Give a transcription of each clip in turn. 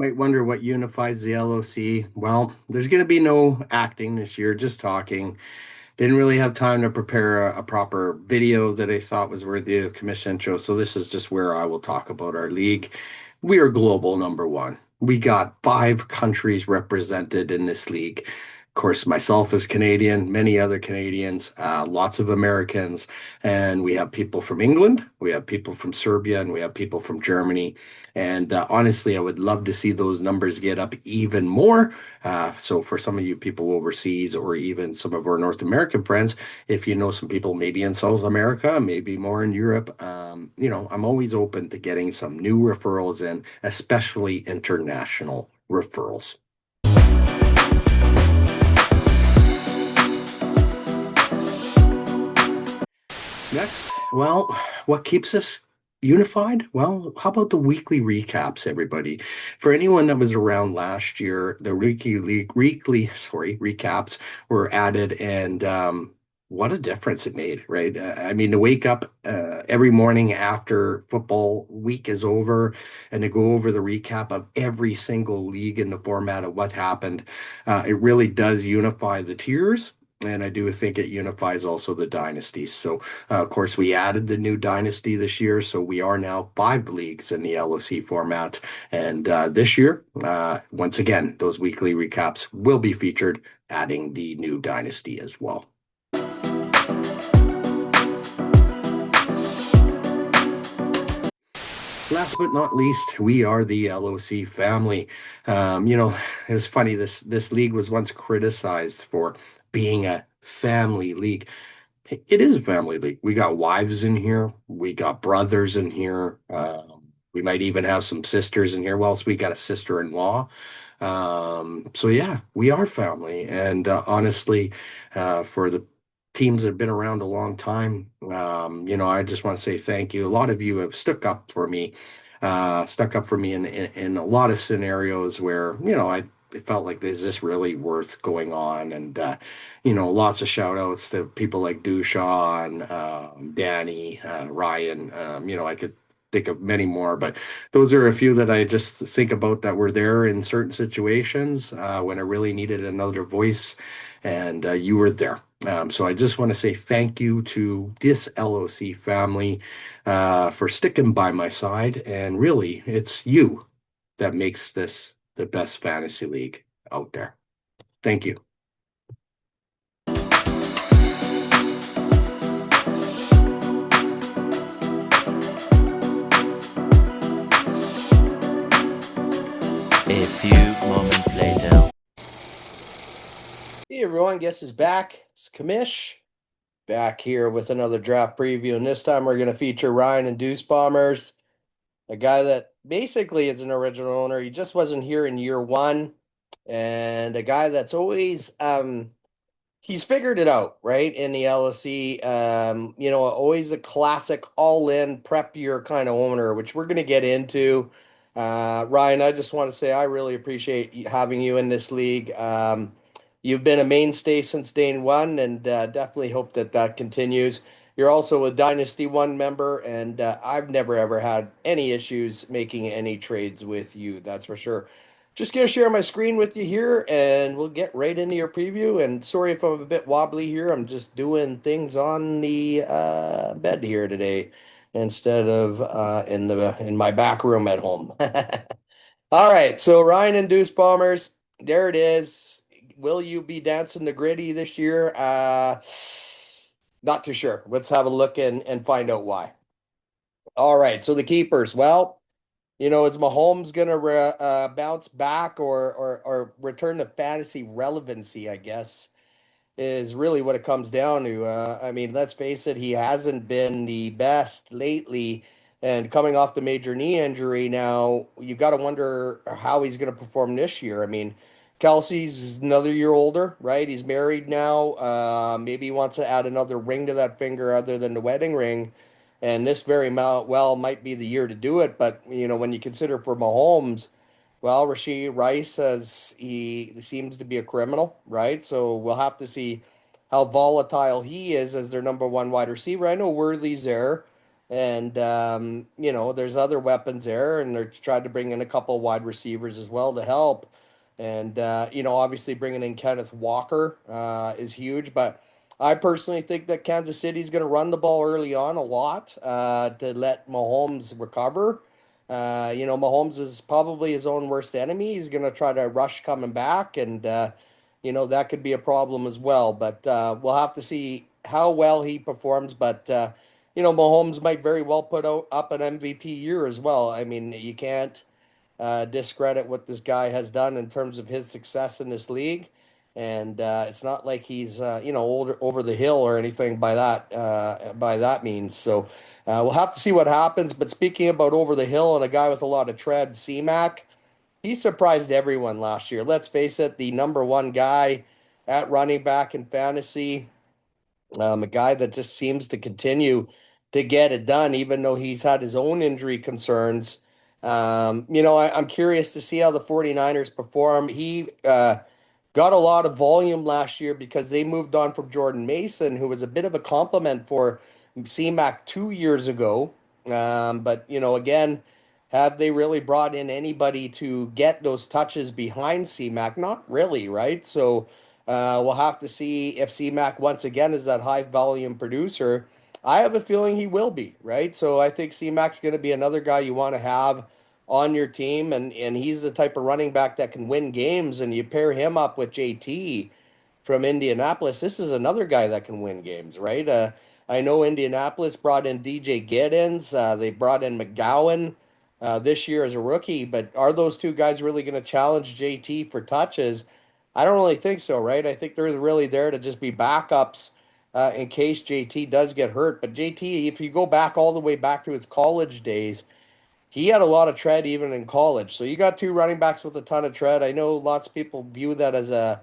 Might wonder what unifies the LOC. Well, there's going to be no acting this year, just talking. Didn't really have time to prepare a proper video that I thought was worthy of commission intro. So this is just where I will talk about our league. We are global number one. We got five countries represented in this league. Of course, myself as Canadian, many other Canadians, lots of Americans, and we have people from England, we have people from Serbia, and we have people from Germany. And honestly, I would love to see those numbers get up even more. So for some of you people overseas or even some of our North American friends, if you know some people maybe in South America, maybe more in Europe, I'm always open to getting some new referrals in, especially international referrals. Next, well, what keeps us unified? Well, how about the weekly recaps, everybody? For anyone that was around last year, the weekly recaps were added, and what a difference it made, right? I mean, to wake up every morning after football week is over and to go over the recap of every single league in the format of what happened, it really does unify the tiers. And I do think it unifies also the dynasties. So of course, we added the new dynasty this year, so we are now five leagues in the LOC format. And this year, once again, those weekly recaps will be featured, adding the new dynasty as well. Last but not least, we are the LOC family. It was funny. This league was once criticized for being a family league. It is a family league. We got wives in here. We got brothers in here. We might even have some sisters in here. Well, we got a sister-in-law. So yeah, we are family. And honestly, for the teams that have been around a long time, I just want to say thank you. A lot of you have stuck up for me in a lot of scenarios where, I it felt like, is this really worth going on? And lots of shout outs to people like Deuce, Danny, Ryan. I could think of many more, but those are a few that I just think about that were there in certain situations when I really needed another voice, and you were there. So I just want to say thank you to this LOC family for sticking by my side. And really, it's you that makes this the best fantasy league out there. Thank you. A few moments later. Hey everyone, guess who's back? It's Kamish back here with another draft preview. And this time we're going to feature Ryan and Deuce Bombers, a guy that basically is an original owner. He just wasn't here in year one, and a guy that's always he's figured it out, right? In the LSC, always a classic all-in prep year kind of owner, which we're going to get into. Ryan, I just want to say I really appreciate having you in this league. You've been a mainstay since day one, and definitely hope that that continues. You're also a Dynasty One member, and I've never ever had any issues making any trades with you. That's for sure. Just gonna share my screen with you here, and we'll get right into your preview. And sorry if I'm a bit wobbly here. I'm just doing things on the bed here today instead of in my back room at home. All right, so Ryan and Deuce Bombers, there it is. Will you be dancing the gritty this year? Not too sure. Let's have a look and find out why. All right, so the keepers. Well, is Mahomes gonna bounce back or return to fantasy relevancy, I guess, is really what it comes down to. I mean, let's face it, he hasn't been the best lately. And coming off the major knee injury now, you got to wonder how he's going to perform this year. I mean, Kelsey's another year older, right? He's married now. Maybe he wants to add another ring to that finger other than the wedding ring. And this very well might be the year to do it. But, when you consider for Mahomes, well, Rashid Rice says he seems to be a criminal, right? So we'll have to see how volatile he is as their number one wide receiver. I know Worthy's there, And there's other weapons there, and they're trying to bring in a couple wide receivers as well to help. And obviously bringing in Kenneth Walker is huge. But I personally think that Kansas City is going to run the ball early on a lot to let Mahomes recover. Mahomes is probably his own worst enemy. He's going to try to rush coming back, and that could be a problem as well. But we'll have to see how well he performs. But Mahomes might very well put up an MVP year as well. I mean, you can't discredit what this guy has done in terms of his success in this league. And it's not like he's older over the hill or anything by that means. So we'll have to see what happens. But speaking about over the hill and a guy with a lot of tread, C-Mac, he surprised everyone last year. Let's face it, the number one guy at running back in fantasy, a guy that just seems to continue to get it done, even though he's had his own injury concerns. I'm curious to see how the 49ers perform. He got a lot of volume last year because they moved on from Jordan Mason, who was a bit of a compliment for CMAC 2 years ago. But, again, have they really brought in anybody to get those touches behind CMAC? Not really, right? So we'll have to see if CMAC once again is that high volume producer. I have a feeling he will be, right? So I think CMAC's going to be another guy you want to have on your team, and he's the type of running back that can win games. And you pair him up with JT from Indianapolis. This is another guy that can win games, right? I know Indianapolis brought in DJ Giddens. They brought in McGowan this year as a rookie, but are those two guys really going to challenge JT for touches? I don't really think so, right? I think they're really there to just be backups in case JT does get hurt. But JT, if you go back all the way back to his college days, he had a lot of tread even in college. So you got two running backs with a ton of tread. I know lots of people view that as a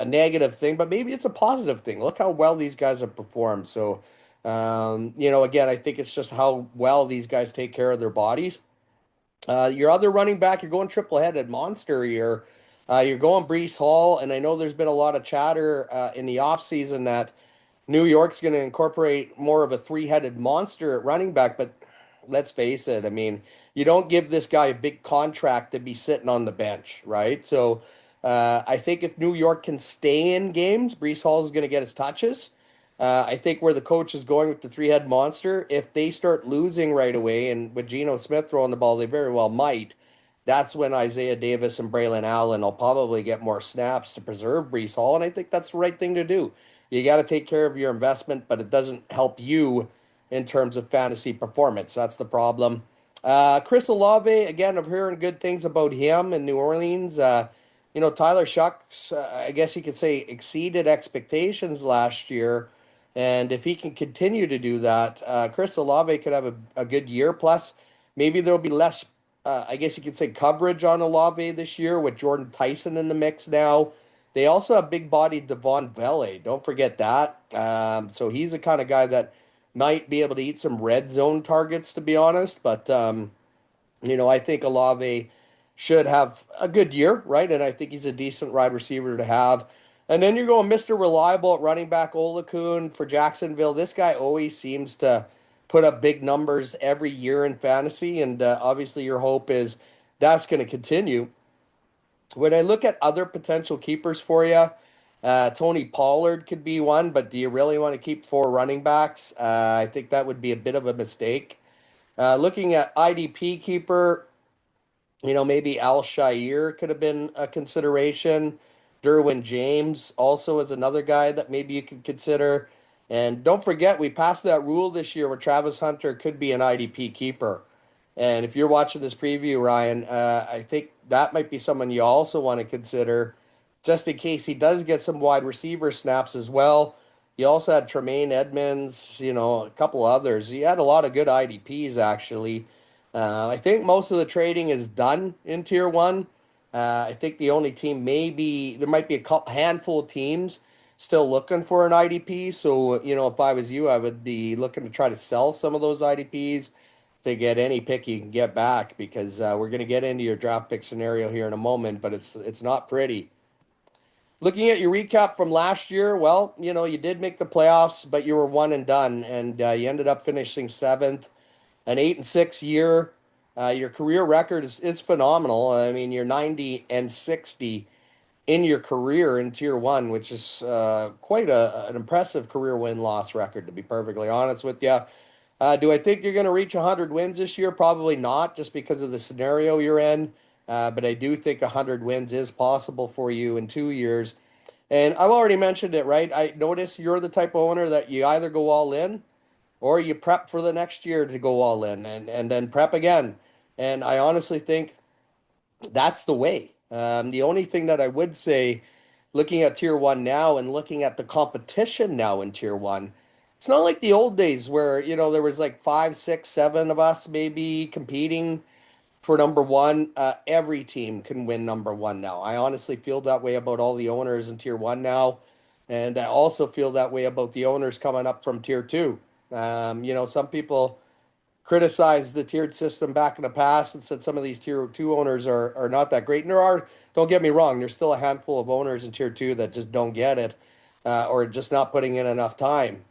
negative thing, but maybe it's a positive thing. Look how well these guys have performed. So, again, I think it's just how well these guys take care of their bodies. Your other running back, you're going triple-headed monster here. You're going Brees Hall, and I know there's been a lot of chatter in the offseason that New York's going to incorporate more of a three-headed monster at running back, but let's face it. I mean, you don't give this guy a big contract to be sitting on the bench, right? So I think if New York can stay in games, Brees Hall is going to get his touches. I think where the coach is going with the three-head monster, if they start losing right away, and with Geno Smith throwing the ball, they very well might. That's when Isaiah Davis and Braylon Allen will probably get more snaps to preserve Brees Hall, and I think that's the right thing to do. You got to take care of your investment, but it doesn't help you in terms of fantasy performance. That's the problem. Chris Olave, again, I'm hearing good things about him in New Orleans. Tyler Shucks, I guess you could say, exceeded expectations last year. And if he can continue to do that, Chris Olave could have a good year. Plus, maybe there'll be less, I guess you could say, coverage on Olave this year with Jordan Tyson in the mix now. They also have big bodied Devon Vele. Don't forget that. So he's the kind of guy that might be able to eat some red zone targets, to be honest. But, I think Olave should have a good year, right? And I think he's a decent wide receiver to have. And then you're going Mr. Reliable at running back Olakun for Jacksonville. This guy always seems to put up big numbers every year in fantasy. And obviously, your hope is that's going to continue. When I look at other potential keepers for you, Tony Pollard could be one, but do you really want to keep four running backs? I think that would be a bit of a mistake. Looking at IDP keeper, maybe Al Shair could have been a consideration. Derwin James also is another guy that maybe you could consider. And don't forget, we passed that rule this year where Travis Hunter could be an IDP keeper. And if you're watching this preview, Ryan, I think that might be someone you also want to consider just in case he does get some wide receiver snaps as well. You also had Tremaine Edmonds, a couple others. He had a lot of good IDPs, actually. I think most of the trading is done in Tier 1. I think the only team maybe, there might be a couple, handful of teams still looking for an IDP. So, if I was you, I would be looking to try to sell some of those IDPs to get any pick you can get back because we're going to get into your draft pick scenario here in a moment, but it's not pretty. Looking at your recap from last year, well, you did make the playoffs, but you were one and done, and you ended up finishing seventh, an 8-6 year. Your career record is phenomenal. I mean, you're 90-60 in your career in Tier One, which is quite an impressive career win-loss record, to be perfectly honest with you. Do I think you're going to reach 100 wins this year? Probably not, just because of the scenario you're in. But I do think 100 wins is possible for you in 2 years. And I've already mentioned it, right? I notice you're the type of owner that you either go all in or you prep for the next year to go all in and then prep again. And I honestly think that's the way. The only thing that I would say, looking at Tier 1 now and looking at the competition now in Tier 1, it's not like the old days where, there was like five, six, seven of us maybe competing for number one. Every team can win number one now. I honestly feel that way about all the owners in Tier 1 now. And I also feel that way about the owners coming up from Tier 2. Some people criticized the tiered system back in the past and said some of these tier two owners are not that great. And there are, don't get me wrong, there's still a handful of owners in tier two that just don't get it or just not putting in enough time.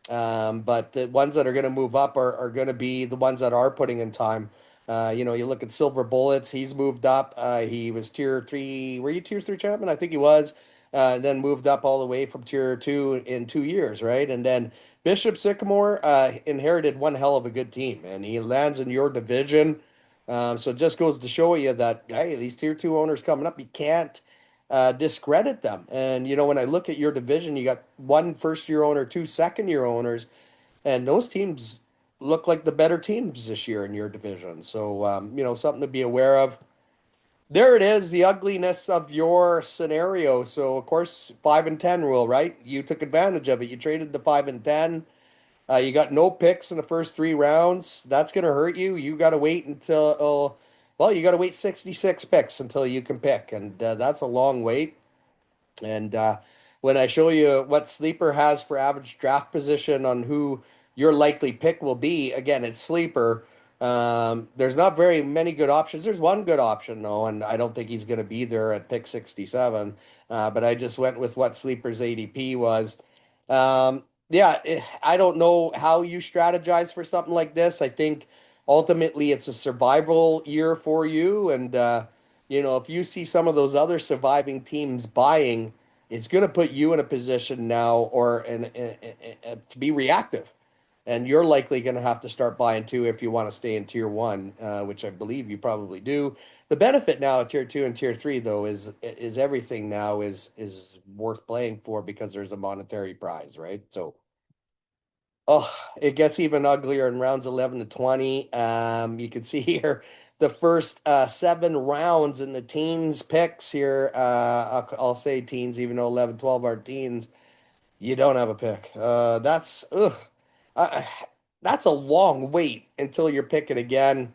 But the ones that are going to move up are going to be the ones that are putting in time. You look at Silver Bullets, he's moved up. He was tier three. Were you tier three champion? I think he was. Then moved up all the way from tier two in 2 years, right? And then Bishop Sycamore inherited one hell of a good team, and he lands in your division. So it just goes to show you that, hey, these tier two owners coming up, you can't discredit them. And, when I look at your division, you got one first year owner, two second year owners, and those teams look like the better teams this year in your division. So, something to be aware of. There it is, the ugliness of your scenario. So, of course, 5 and 10 rule, right? You took advantage of it. You traded the 5 and 10. You got no picks in the first 3 rounds. That's going to hurt you. You got to wait until, well, you got to wait 66 picks until you can pick. And that's a long wait. And when I show you what Sleeper has for average draft position on who your likely pick will be, again, it's Sleeper. There's not very many good options. There's one good option, though, and I don't think he's going to be there at pick 67. But I just went with what Sleeper's ADP was. Yeah, I don't know how you strategize for something like this. I think ultimately it's a survival year for you. And, if you see some of those other surviving teams buying, it's going to put you in a position now or to be reactive. And you're likely going to have to start buying too if you want to stay in tier one, which I believe you probably do. The benefit now at tier two and tier three, though, is everything now is worth playing for because there's a monetary prize, right? So, oh, it gets even uglier in rounds 11 to 20. You can see here the first 7 rounds in the teens picks here. I'll say teens, even though 11, 12 are teens. You don't have a pick. That's ugh. I, that's a long wait until you're picking again.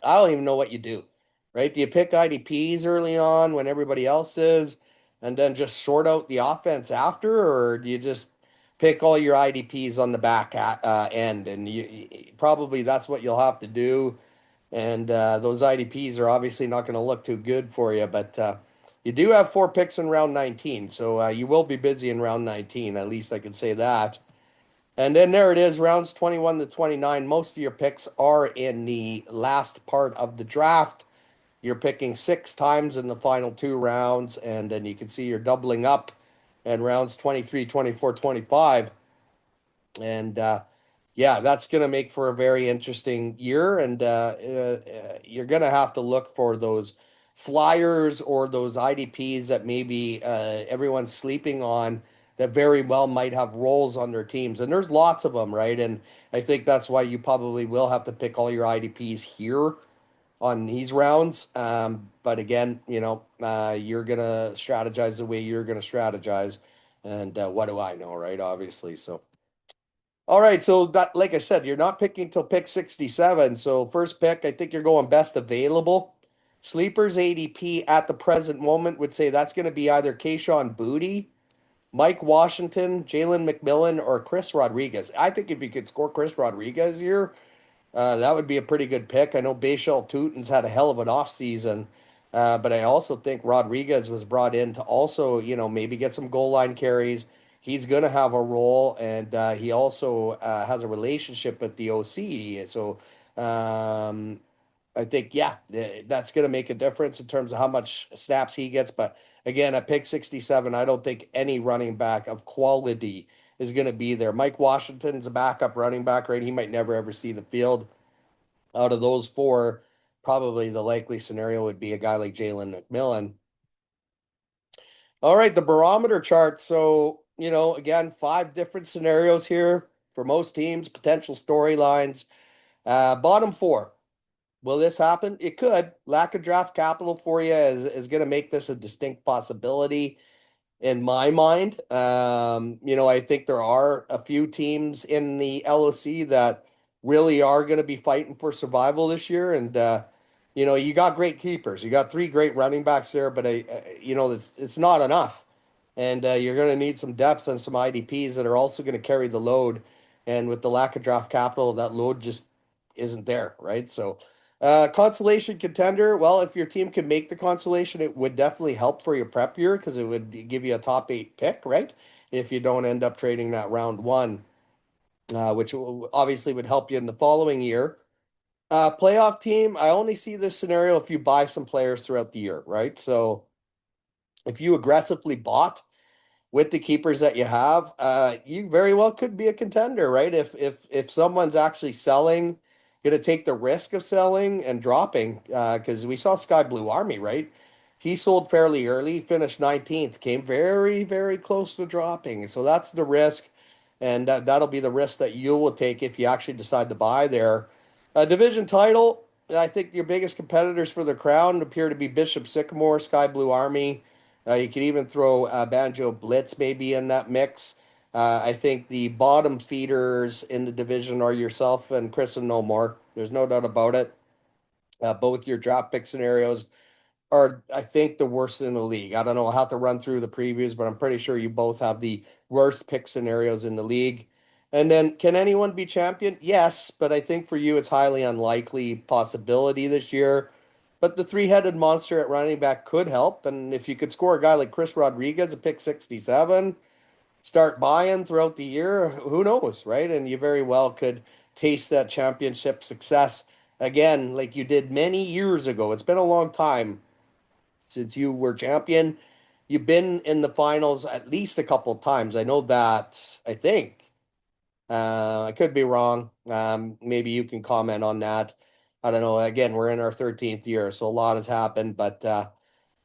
I don't even know what you do, right? Do you pick IDPs early on when everybody else is, and then just sort out the offense after, or do you just pick all your IDPs on the back end? And probably that's what you'll have to do. And those IDPs are obviously not going to look too good for you, but you do have 4 picks in round 19, so you will be busy in round 19. At least I can say that. And then there it is, rounds 21 to 29. Most of your picks are in the last part of the draft. You're picking 6 times in the final 2 rounds, and then you can see you're doubling up in rounds 23, 24, 25. And yeah, that's going to make for a very interesting year. And you're going to have to look for those flyers or those IDPs that maybe everyone's sleeping on that very well might have roles on their teams. And there's lots of them, right? And I think that's why you probably will have to pick all your IDPs here on these rounds. But again, you're going to strategize the way you're going to strategize. And what do I know, right? Obviously. So. All right, so that, like I said, you're not picking till pick 67. So first pick, I think you're going best available. Sleepers ADP at the present moment would say that's going to be either Kayshawn Booty, Mike Washington, Jalen McMillan, or Chris Rodriguez. I think if you could score Chris Rodriguez here, that would be a pretty good pick. I know Bayshall Tutin's had a hell of an offseason. But I also think Rodriguez was brought in to also, maybe get some goal line carries. He's going to have a role, and he also has a relationship with the OC. So um, I think, yeah, that's going to make a difference in terms of how much snaps he gets. But again, at pick 67, I don't think any running back of quality is going to be there. Mike Washington's a backup running back, right? He might never ever see the field. Out of those four, probably the likely scenario would be a guy like Jalen McMillan. All right, the barometer chart. So, again, five different scenarios here for most teams, potential storylines. Bottom four. Will this happen? It could. Lack of draft capital for you is going to make this a distinct possibility in my mind. I think there are a few teams in the LOC that really are going to be fighting for survival this year. And, you got great keepers. You got three great running backs there, but, it's not enough. And you're going to need some depth and some IDPs that are also going to carry the load. And with the lack of draft capital, that load just isn't there, right? So, consolation contender. Well, if your team can make the consolation, it would definitely help for your prep year because it would give you a top eight pick, right? If you don't end up trading that round one, which obviously would help you in the following year. Playoff team, I only see this scenario if you buy some players throughout the year, right? So if you aggressively bought with the keepers that you have, you very well could be a contender, right? If someone's actually selling, going to take the risk of selling and dropping, because we saw Sky Blue Army, right? He sold fairly early, finished 19th, came very, very close to dropping. So that's the risk, and that'll be the risk that you will take if you actually decide to buy there. Division title, I think your biggest competitors for the crown appear to be Bishop Sycamore, Sky Blue Army. You could even throw Banjo Blitz maybe in that mix. I think the bottom feeders in the division are yourself and Chris and No More. There's no doubt about it. Both your drop pick scenarios are, I think, the worst in the league. I don't know how to run through the previews, but I'm pretty sure you both have the worst pick scenarios in the league. And then, can anyone be champion? Yes, but I think for you, it's highly unlikely possibility this year. But the three-headed monster at running back could help. And if you could score a guy like Chris Rodriguez, a pick 67, start buying throughout the year, who knows, right? And you very well could taste that championship success again, like you did many years ago. It's been a long time since you were champion. You've been in the finals at least a couple of times. I know that, I think. I could be wrong. Maybe you can comment on that. I don't know. Again, we're in our 13th year, so a lot has happened. But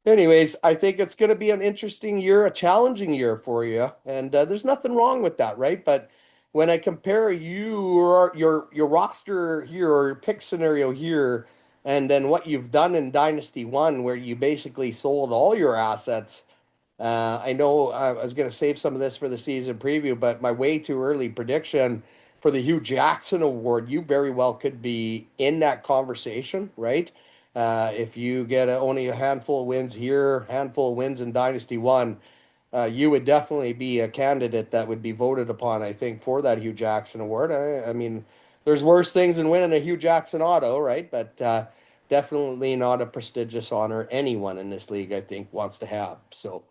anyways, I think it's going to be an interesting year, a challenging year for you, and there's nothing wrong with that, right? But when I compare your roster here or your pick scenario here, and then what you've done in Dynasty One, where you basically sold all your assets. I know I was going to save some of this for the season preview, but my way too early prediction for the Hugh Jackson Award, you very well could be in that conversation, right? If you get only a handful of wins here, handful of wins in Dynasty One, you would definitely be a candidate that would be voted upon, I think, for that Hugh Jackson Award. I mean, there's worse things than winning a Hugh Jackson auto, right? But definitely not a prestigious honor anyone in this league, I think, wants to have. So.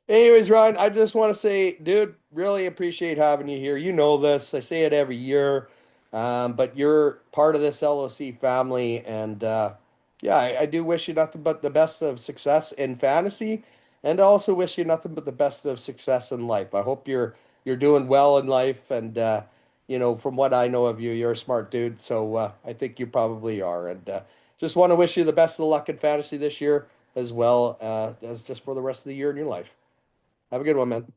Anyways, Ryan, I just want to say, dude, really appreciate having you here. You know this. I say it every year, but you're part of this LOC family, and yeah, I do wish you nothing but the best of success in fantasy, and I also wish you nothing but the best of success in life. I hope you're doing well in life, and from what I know of you, you're a smart dude, so I think you probably are, and just want to wish you the best of luck in fantasy this year, as well as just for the rest of the year in your life. Have a good one, man.